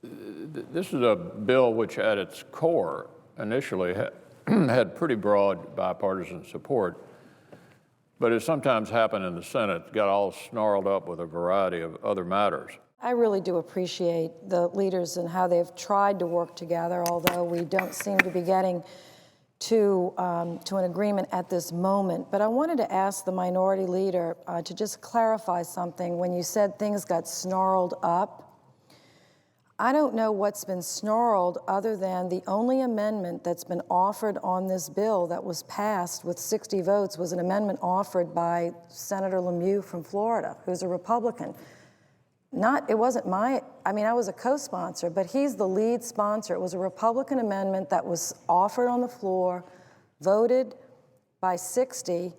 This is a bill which at its core initially had pretty broad bipartisan support, but as sometimes happened in the Senate, got all snarled up with a variety of other matters. I really do appreciate the leaders and how they've tried to work together, although we don't seem to be getting to an agreement at this moment. But I wanted to ask the minority leader to just clarify something. When you said things got snarled up, I don't know what's been snarled other than the only amendment that's been offered on this bill that was passed with 60 votes was an amendment offered by Senator Lemieux from Florida, who's a Republican. It wasn't I was a co-sponsor, but he's the lead sponsor. It was a Republican amendment that was offered on the floor, voted by 60.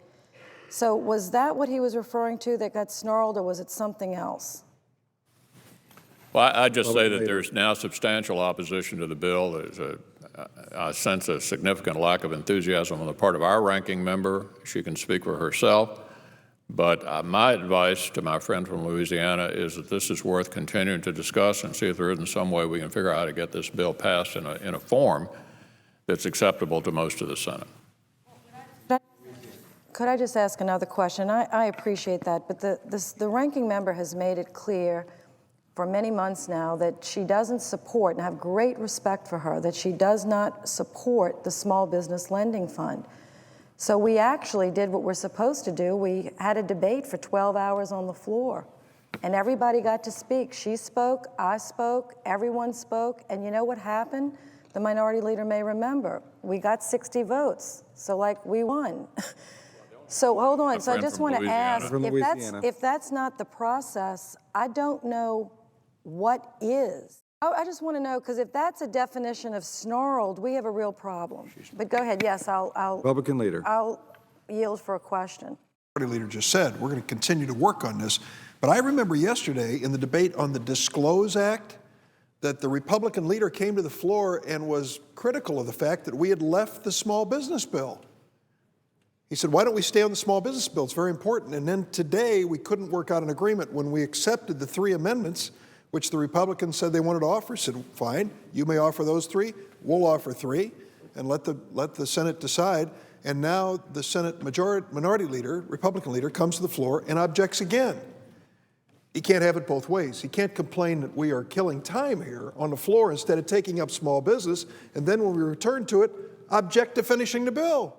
So was that what he was referring to that got snarled, or was it something else? Well, I just say that there's now substantial opposition to the bill. There's I sense a significant lack of enthusiasm on the part of our ranking member. She can speak for herself. But my advice to my friend from Louisiana is that this is worth continuing to discuss and see if there isn't some way we can figure out how to get this bill passed in a form that's acceptable to most of the Senate. Could I just ask another question? I appreciate that, but the ranking member has made it clear for many months now that she doesn't support, and I have great respect for her, that she does not support the Small Business Lending Fund. So we actually did what we're supposed to do. We had a debate for 12 hours on the floor, and everybody got to speak. She spoke, I spoke, everyone spoke, and you know what happened? The minority leader may remember. We got 60 votes, so we won. So hold on, so I just want to ask, if that's not the process, I don't know what is. I just want to know, because if that's a definition of snarled, we have a real problem. But go ahead, yes, I'll Republican leader. I'll yield for a question. The leader just said, we're going to continue to work on this. But I remember yesterday in the debate on the DISCLOSE Act that the Republican leader came to the floor and was critical of the fact that we had left the small business bill. He said, why don't we stay on the small business bill? It's very important. And then today we couldn't work out an agreement when we accepted the 3 amendments which the Republicans said they wanted to offer. Said, fine, you may offer those 3, we'll offer 3, and let the Senate decide. And now the Senate minority leader, Republican leader, comes to the floor and objects again. He can't have it both ways. He can't complain that we are killing time here on the floor instead of taking up small business, and then when we return to it, object to finishing the bill.